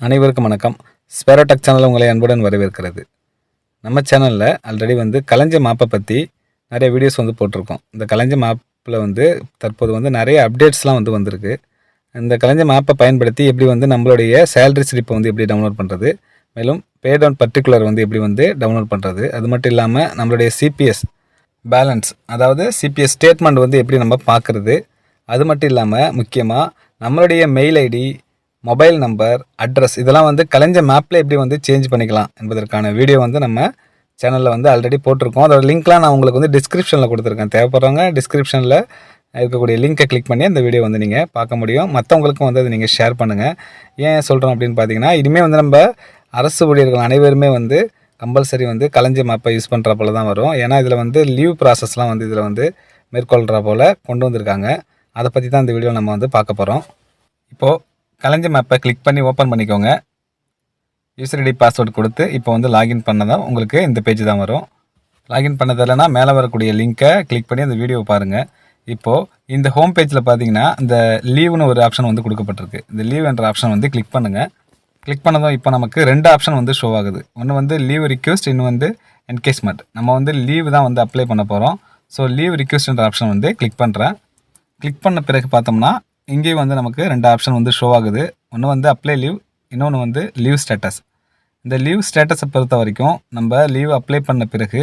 அனைவருக்கும் வணக்கம். ஸ்பேரோடெக் சேனல் உங்களை அன்புடன் வரவேற்கிறது. நம்ம சேனலில் ஆல்ரெடி களஞ்சியம் ஆப்பை பற்றி நிறைய வீடியோஸ் போட்டிருக்கோம். இந்த களஞ்சியம் ஆப்பில் தற்போது நிறைய அப்டேட்ஸ்லாம் வந்திருக்கு. இந்த களஞ்சியம் ஆப்பை பயன்படுத்தி எப்படி நம்மளுடைய சேலரி ஸ்லிப்பை எப்படி டவுன்லோட் பண்ணுறது, மேலும் பே டவுன் பர்டிகுலர் எப்படி டவுன்லோட் பண்ணுறது, அது மட்டும் இல்லாமல் நம்மளுடைய சிபிஎஸ் பேலன்ஸ், அதாவது சிபிஎஸ் ஸ்டேட்மெண்ட் எப்படி நம்ம பார்க்குறது, அது மட்டும் இல்லாமல் முக்கியமாக நம்மளுடைய mail ID, mobile number, address இதெல்லாம் களஞ்சியம் ஆப்பில் எப்படி சேஞ்ச் பண்ணிக்கலாம் என்பதற்கான வீடியோ நம்ம சேனலில் ஆல்ரெடி போட்டிருக்கோம். அதோட லிங்க்லாம் நான் உங்களுக்கு டிஸ்கிரிப்ஷனில் கொடுத்துருக்கேன். தேவைப்படுறவங்க டிஸ்கிரிப்ஷனில் இருக்கக்கூடிய லிங்க்கை கிளிக் பண்ணி அந்த வீடியோ நீங்கள் பார்க்க முடியும். மற்றவங்களுக்கும் அதை நீங்கள் ஷேர் பண்ணுங்கள். ஏன் சொல்கிறோம் அப்படின்னு பார்த்தீங்கன்னா, இனிமேல் நம்ம அரசு ஊழியர்கள் அனைவருமே கம்பல்சரி களஞ்சியம் ஆப்பை யூஸ் பண்ணுற போல தான் வரும். ஏன்னா இதில் லீவ் ப்ராசஸ்லாம் இதில் மேற்கொள்கிற போல் கொண்டு வந்திருக்காங்க. அதை பற்றி தான் இந்த வீடியோ நம்ம பார்க்க போகிறோம். இப்போது களஞ்சியம் ஆப்பை கிளிக் பண்ணி ஓப்பன் பண்ணிக்கோங்க. யூசர் ஐடி பாஸ்வேர்டு கொடுத்து இப்போ லாகின் பண்ணதான் உங்களுக்கு இந்த பேஜ் தான் வரும். லாகின் பண்ணதில்லைனா மேலே வரக்கூடிய லிங்க்கை கிளிக் பண்ணி அந்த வீடியோவை பாருங்கள். இப்போது இந்த ஹோம் பேஜில் பார்த்தீங்கன்னா இந்த லீவ்னு ஒரு ஆப்ஷன் கொடுக்கப்பட்டிருக்கு. இந்த லீவ் என்ற ஆப்ஷன் கிளிக் பண்ணுங்கள். கிளிக் பண்ணதும் இப்போ நமக்கு ரெண்டு ஆப்ஷன் ஷோ ஆகுது. ஒன்று லீவ் ரிக்வெஸ்ட், இன்னும் என்கேஜ்மெண்ட். நம்ம லீவ் தான் அப்ளை பண்ண போகிறோம். ஸோ லீவ் ரிக்வெஸ்ட்ன்ற ஆப்ஷன் கிளிக் பண்ணுறேன். கிளிக் பண்ண பிறகு பார்த்தோம்னா இங்கேயும் நமக்கு ரெண்டு ஆப்ஷன் ஷோ ஆகுது. ஒன்று அப்ளை லீவ், இன்னொன்று லீவ் ஸ்டேட்டஸ். இந்த லீவ் ஸ்டேட்டஸை பொறுத்த வரைக்கும் நம்ம லீவ் அப்ளை பண்ண பிறகு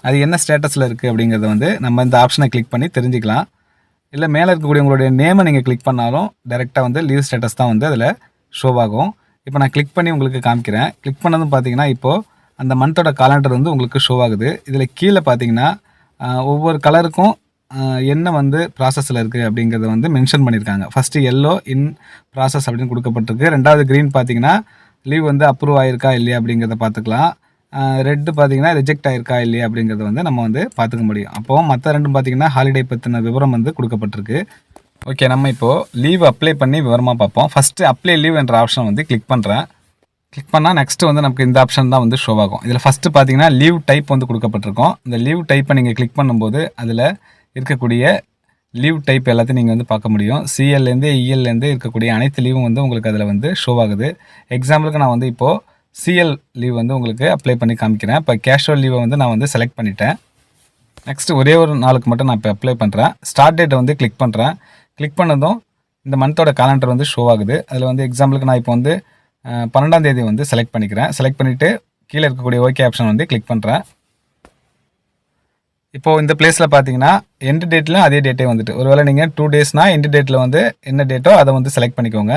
அது என்ன ஸ்டேட்டஸில் இருக்குது அப்படிங்கிறத நம்ம இந்த ஆப்ஷனை கிளிக் பண்ணி தெரிஞ்சுக்கலாம். இல்லை மேலே இருக்கக்கூடிய உங்களுடைய நேமை நீங்கள் கிளிக் பண்ணாலும் டைரெக்டாக லீவ் ஸ்டேட்டஸ் தான் அதில் ஷோ ஆகும். இப்போ நான் கிளிக் பண்ணி உங்களுக்கு காமிக்கிறேன். கிளிக் பண்ணதும் பார்த்தீங்கன்னா இப்போது அந்த மந்தோட காலண்டர் உங்களுக்கு ஷோ ஆகுது. இதில் கீழே பார்த்தீங்கன்னா ஒவ்வொரு கலருக்கும் என்ன ப்ராசஸில் இருக்குது அப்படிங்கிறத மென்ஷன் பண்ணியிருக்காங்க. ஃபஸ்ட்டு எல்லோ இன் ப்ராசஸ் அப்படின்னு கொடுக்கப்பட்டிருக்கு. ரெண்டாவது க்ரீன் பார்த்தீங்கன்னா லீவ் அப்ரூவ் ஆகிருக்கா இல்லையா அப்படிங்கிறத பார்த்துக்கலாம். ரெட்டு பார்த்தீங்கன்னா ரிஜெக்ட் ஆகிருக்கா இல்லையா அப்படிங்கிறத நம்ம பார்த்துக்க முடியும். அப்போது மற்ற ரெண்டும் பார்த்தீங்கன்னா ஹாலிடே பற்றின விவரம் கொடுக்கப்பட்டிருக்கு. ஓகே, நம்ம இப்போது லீவ் அப்ளை பண்ணி விவரமாக பார்ப்போம். ஃபஸ்ட்டு அப்ளை லீவ் என்ற ஆப்ஷன் கிளிக் பண்ணுறேன். கிளிக் பண்ணால் நெக்ஸ்ட்டு நமக்கு இந்த ஆப்ஷன் தான் ஷோ ஆகும். இதில் ஃபஸ்ட்டு பார்த்தீங்கன்னா லீவ் டைப் கொடுக்கப்பட்டிருக்கோம். இந்த லீவ் டைப்பை நீங்கள் கிளிக் பண்ணும்போது அதில் இருக்கக்கூடிய லீவ் டைப் எல்லாத்தையும் நீங்கள் பார்க்க முடியும். சிஎல்லேருந்து இஎல்லேருந்து இருக்கக்கூடிய அனைத்து லீவும் உங்களுக்கு அதில் ஷோ ஆகுது. எக்ஸாம்பிளுக்கு நான் இப்போது சிஎல் லீவ் உங்களுக்கு அப்ளை பண்ணி காமிக்கிறேன். இப்போ கேஷுவல் லீவை நான் செலக்ட் பண்ணிட்டேன். நெக்ஸ்ட்டு ஒரே ஒரு நாளுக்கு மட்டும் நான் இப்போ அப்ளை பண்ணுறேன். ஸ்டார்ட் டேட்டை கிளிக் பண்ணுறேன். கிளிக் பண்ணதும் இந்த மந்தோட காலண்டர் ஷோ ஆகுது. அதில் எக்ஸாம்பிளுக்கு நான் இப்போ 12ஆம் தேதி செலக்ட் பண்ணிக்கிறேன். செலக்ட் பண்ணிவிட்டு கீழே இருக்கக்கூடிய ஓகே ஆப்ஷன் கிளிக் பண்ணுறேன். இப்போது இந்த பிளேஸில் பார்த்தீங்கன்னா எண்டு டேட்லையும் அதே டேட்டே ஒருவேளை நீங்கள் 2 டேஸ்னால் எண்டு டேட்டில் என்ன டேட்டோ அதை செலக்ட் பண்ணிக்கோங்க.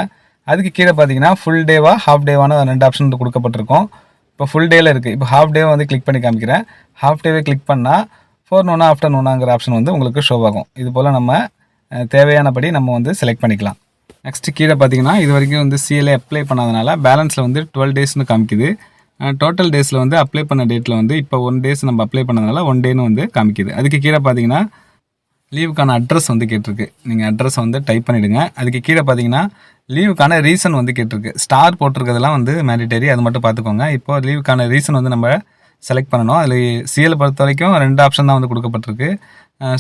அதுக்கு கீழே பார்த்தீங்கன்னா ஃபுல் டேவா ஹாஃப் டேவான ரெண்டு ஆப்ஷன் கொடுக்கப்பட்டிருக்கும். இப்போ ஃபுல் டேயில் இருக்குது. இப்போ ஹாஃப் டேவை கிளிக் பண்ணி காமிக்கிறேன். ஹாஃப் டேவே கிளிக் பண்ணால் ஃபோர்நூனா ஆஃப்டர்நூனாங்கிற ஆப்ஷன் உங்களுக்கு ஷோ ஆகும். இது போல் நம்ம தேவையானபடி நம்ம செலக்ட் பண்ணிக்கலாம். நெக்ஸ்ட்டு கீழே பார்த்தீங்கன்னா இது வரைக்கும் சிஎல்ஏ அப்ளை பண்ணாதனால பேலன்ஸில் 12 டேஸ்னு காமிக்குது. டோட்டல் டேஸில் அப்ளை பண்ண டேட்டில் இப்போ 1 டேஸ் நம்ம அப்ளை பண்ணதுனால 1 டேன்னு காமிக்குது. அதுக்கு கீழே பார்த்தீங்கன்னா லீவுக்கான அட்ரஸ் கேட்டிருக்கு. நீங்கள் அட்ரஸ் டைப் பண்ணிவிடுங்க. அதுக்கு கீழே பார்த்தீங்கன்னா லீவுக்கான ரீசன் கேட்டிருக்கு. ஸ்டார் போட்டிருக்கிறதுலாம் மேண்டிட்டரி, அது மட்டும் பார்த்துக்கோங்க. இப்போ லீவுக்கான ரீசன் நம்ம செலக்ட் பண்ணணும். அதில் சிஎல் பொறுத்த வரைக்கும் 2 ஆப்ஷன் தான் கொடுக்கப்பட்டிருக்கு.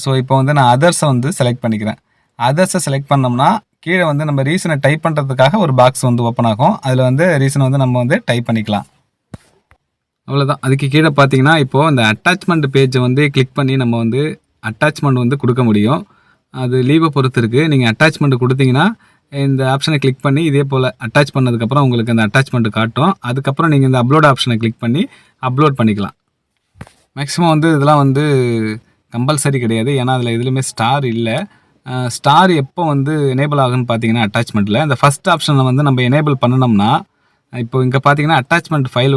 ஸோ இப்போ நான் அதர்ஸை செலக்ட் பண்ணிக்கிறேன். அதர்ஸை செலக்ட் பண்ணோம்னா கீழே நம்ம ரீசனை டைப் பண்ணுறதுக்காக ஒரு பாக்ஸ் ஓப்பன் ஆகும். அதில் ரீசனை நம்ம டைப் பண்ணிக்கலாம். அவ்வளோதான். அதுக்கு கீழே பார்த்தீங்கன்னா இப்போது இந்த அட்டாச்மெண்ட் பேஜை கிளிக் பண்ணி நம்ம அட்டாச்மெண்ட் கொடுக்க முடியும். அது லீவை பொறுத்து இருக்குது. நீங்கள் அட்டாச்மெண்ட் கொடுத்தீங்கன்னா இந்த ஆப்ஷனை கிளிக் பண்ணி இதே போல் அட்டாச் பண்ணதுக்கப்புறம் உங்களுக்கு அந்த அட்டாச்மெண்ட் காட்டும். அதுக்கப்புறம் நீங்கள் இந்த அப்லோட் ஆப்ஷனை கிளிக் பண்ணி அப்லோட் பண்ணிக்கலாம். மேக்ஸிமம் இதெல்லாம் கம்பல்சரி கிடையாது. ஏன்னா அதில் எதுலையுமே ஸ்டார் இல்லை. ஸ்டார் எப்போ எனேபிள் ஆகுன்னு பார்த்தீங்கன்னா அட்டாச்மெண்ட்டில் இந்த ஃபஸ்ட் ஆப்ஷனை நம்ம எனேபிள் பண்ணணும்னா இப்போ இங்கே பார்த்தீங்கன்னா அட்டாச்மெண்ட் ஃபைல்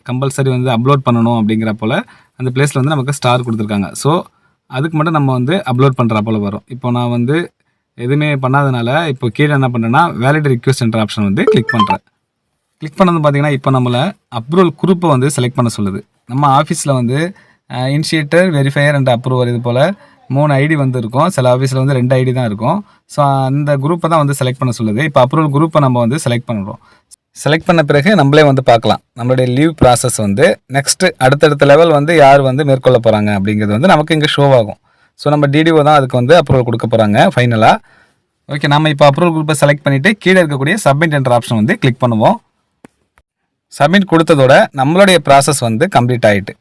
கம்பல்சரி அப்லோட் பண்ணணும் அப்படிங்கிற போல் அந்த பிளேஸில் நமக்கு ஸ்டார் கொடுத்துருக்காங்க. ஸோ அதுக்கு மட்டும் நம்ம அப்லோட் பண்ணுற போல் வரும். இப்போ நான் எதுவுமே பண்ணாதனால இப்போ கீழே என்ன பண்ணுறேன்னா வேலிட் ரிக்வெஸ்ட் என்ற ஆப்ஷன் கிளிக் பண்ணுறேன். கிளிக் பண்ணது பார்த்தீங்கன்னா இப்போ நம்மளை அப்ரூவல் குரூப்பை செலக்ட் பண்ண சொல்லுது. நம்ம ஆஃபீஸில் இனிஷியேட்டர், வெரிஃபையர் அண்ட் அப்ரூவர் இது போல் 3 ஐடி இருக்கும். சில ஆஃபீஸில் 2 ஐடி தான் இருக்கும். ஸோ அந்த குரூப்பை தான் செலக்ட் பண்ண சொல்லுது. இப்போ அப்ரூவல் குரூப்பை நம்ம செலக்ட் பண்ணுறோம். செலக்ட் பண்ண பிறகு நம்மளே பார்க்கலாம் நம்மளுடைய லீவ் ப்ராசஸ் நெக்ஸ்ட்டு அடுத்தடுத்த லெவல் யார் மேற்கொள்ள போகிறாங்க அப்படிங்கிறது நமக்கு இங்கே ஷோ ஆகும். ஸோ நம்ம டிடிஓ தான் அதுக்கு அப்ரூவல் கொடுக்க போகிறாங்க ஃபைனலாக. ஓகே, நம்ம இப்போ அப்ரூவல் குரூப்பை செலக்ட் பண்ணிவிட்டு கீழே இருக்கக்கூடிய சப்மிட் என்ற ஆப்ஷன் கிளிக் பண்ணுவோம். சப்மிட் கொடுத்ததோட நம்மளுடைய ப்ராசஸ் வந்து கம்ப்ளீட் ஆகிட்டு.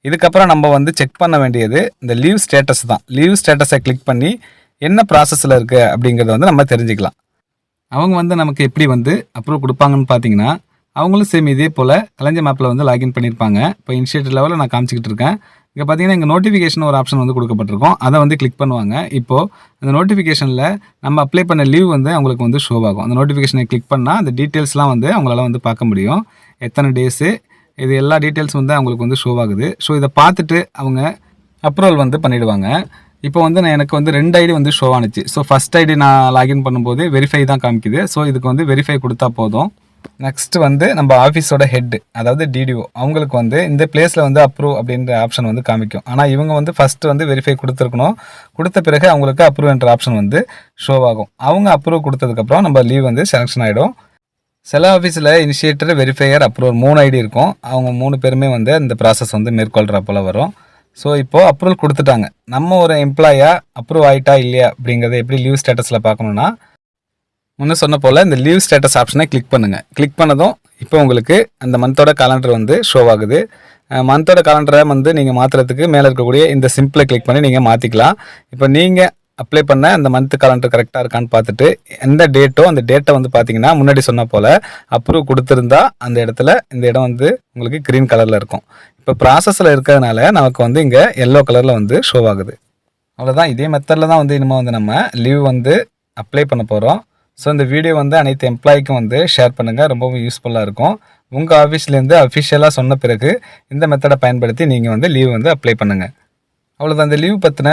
இதுக்கப்புறம் நம்ம வந்து செக் பண்ண வேண்டியது இந்த லீவ் ஸ்டேட்டஸ் தான். லீவ் ஸ்டேட்டஸை கிளிக் பண்ணி என்ன ப்ராசஸில் இருக்குது அப்படிங்கிறத வந்து நம்ம தெரிஞ்சுக்கலாம். அவங்க வந்து நமக்கு எப்படி வந்து அப்ரூவ் கொடுப்பாங்கன்னு பார்த்தீங்கன்னா, அவங்களும் சேம் இதே போல் கலைஞர் மேப்பில் வந்து லாகின் பண்ணியிருப்பாங்க. இப்போ இனிஷியேட்டிவ் லெவலில் நான் காமிச்சிக்கிட்டு இருக்கேன். இங்கே பார்த்தீங்கன்னா இங்கே நோட்டிஃபிகேஷன் ஒரு ஆப்ஷன் வந்து கொடுக்கப்பட்டிருக்கும். அதை வந்து கிளிக் பண்ணுவாங்க. இப்போது அந்த நோட்டிஃபிகேஷனில் நம்ம அப்ளை பண்ண லீவ் வந்து அவங்களுக்கு வந்து ஷோ ஆகும். அந்த நோட்டிஃபிகேஷனை கிளிக் பண்ணால் அந்த டீட்டெயில்ஸ்லாம் வந்து அவங்களால வந்து பார்க்க முடியும். எத்தனை டேஸு, இது எல்லா டீட்டெயில்ஸ் வந்து அவங்களுக்கு வந்து ஷோ ஆகுது. ஸோ இதை பார்த்துட்டு அவங்க அப்ரூவல் வந்து பண்ணிவிடுவாங்க. இப்போ வந்து எனக்கு வந்து 2 ஐடி வந்து ஷோ ஆனிச்சு. ஸோ ஃபஸ்ட் ஐடி நான் லாகின் பண்ணும்போது வெரிஃபை தான் காமிக்குது. ஸோ இதுக்கு வந்து வெரிஃபை கொடுத்தா போதும். நெக்ஸ்ட் வந்து நம்ம ஆஃபீஸோட ஹெட், அதாவது டிடிஓ, அவங்களுக்கு வந்து இந்த பிளேஸில் வந்து அப்ரூவ் அப்படின்ற ஆப்ஷன் வந்து காமிக்கும். ஆனால் இவங்க வந்து ஃபஸ்ட்டு வந்து வெரிஃபை கொடுத்துருக்கணும். கொடுத்த பிறகு அவங்களுக்கு அப்ரூவ் என்ற ஆப்ஷன் வந்து ஷோ ஆகும். அவங்க அப்ரூவ் கொடுத்ததுக்கப்புறம் நம்ம லீவ் வந்து செலெக்ஷன் ஆகிடும். சில ஆஃபீஸில் இனிஷியேட்டர், வெரிஃபையர், அப்ரூவல் 3 ஐடி இருக்கும். அவங்க 3 பேருமே வந்து இந்த ப்ராசஸ் வந்து மேற்கொள்கிற போல் வரும். ஸோ இப்போது அப்ரூவல் கொடுத்துட்டாங்க. நம்ம ஒரு எம்ப்ளாயாக அப்ரூவ் ஆகிட்டா இல்லையா அப்படிங்கிறத எப்படி லீவ் ஸ்டேட்டஸில் பார்க்கணுன்னா, முன்ன சொன்ன போல் இந்த லீவ் ஸ்டேட்டஸ் ஆப்ஷனை கிளிக் பண்ணுங்கள். கிளிக் பண்ணதும் இப்போ உங்களுக்கு அந்த மந்தோட காலண்டர் வந்து ஷோ ஆகுது. மந்தோட காலண்டரை வந்து நீங்கள் மாற்றுறதுக்கு மேலே இருக்கக்கூடிய இந்த சிம்பிளை கிளிக் பண்ணி நீங்கள் மாற்றிக்கலாம். இப்போ நீங்கள் அப்ளை பண்ண அந்த மந்த் காலண்டர் கரெக்டாக இருக்கான்னு பார்த்துட்டு எந்த டேட்டோ அந்த டேட்டை வந்து பார்த்தீங்கன்னா முன்னாடி சொன்ன போல் அப்ரூவ் கொடுத்துருந்தா அந்த இடத்துல இந்த இடம் வந்து உங்களுக்கு க்ரீன் கலரில் இருக்கும். இப்போ ப்ராசஸில் இருக்கிறதுனால நமக்கு வந்து இங்கே எல்லோ கலரில் வந்து ஷோ ஆகுது. அவ்வளோதான். இதே மெத்தடில் தான் வந்து இனிமேல் வந்து நம்ம லீவ் வந்து அப்ளை பண்ண போகிறோம். ஸோ இந்த வீடியோ வந்து அனைத்து எம்ப்ளாய்க்கும் வந்து ஷேர் பண்ணுங்கள். ரொம்பவும் யூஸ்ஃபுல்லாக இருக்கும். உங்கள் ஆஃபீஸ்லேருந்து அஃபிஷியலாக சொன்ன பிறகு இந்த மெத்தடை பயன்படுத்தி நீங்கள் வந்து லீவ் வந்து அப்ளை பண்ணுங்கள். அவ்வளோதான். இந்த லீவ் பற்றின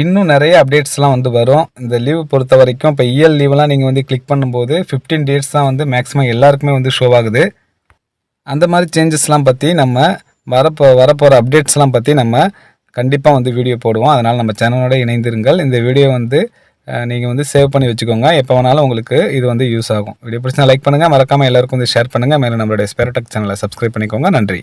இன்னும் நிறைய அப்டேட்ஸ்லாம் வந்து வரும். இந்த லீவ் பொறுத்த வரைக்கும் இப்போ இஎல் லீவெலாம் நீங்கள் வந்து கிளிக் பண்ணும்போது 15 டேட்ஸ் தான் வந்து மேக்ஸிமம் எல்லாருக்குமே வந்து ஷோ ஆகுது. அந்த மாதிரி சேஞ்சஸ்லாம் பற்றி நம்ம வரப்போகிற அப்டேட்ஸ்லாம் பற்றி நம்ம கண்டிப்பாக வந்து வீடியோ போடுவோம். அதனால் நம்ம சேனலோட இணைந்திருங்கள். இந்த வீடியோ வந்து நீங்கள் வந்து சேவ் பண்ணி வச்சுக்கோங்க. எப்போ வேணாலும் உங்களுக்கு இது வந்து யூஸ் ஆகும். வீடியோ பிடிச்சா லைக் பண்ணுங்கள். மறக்காமல் எல்லாருக்கும் வந்து ஷேர் பண்ணுங்கள். மேலும் நம்மளுடைய ஸ்பேரோடெக் சேனலை சப்ஸ்கிரைப் பண்ணிக்கோங்க. நன்றி.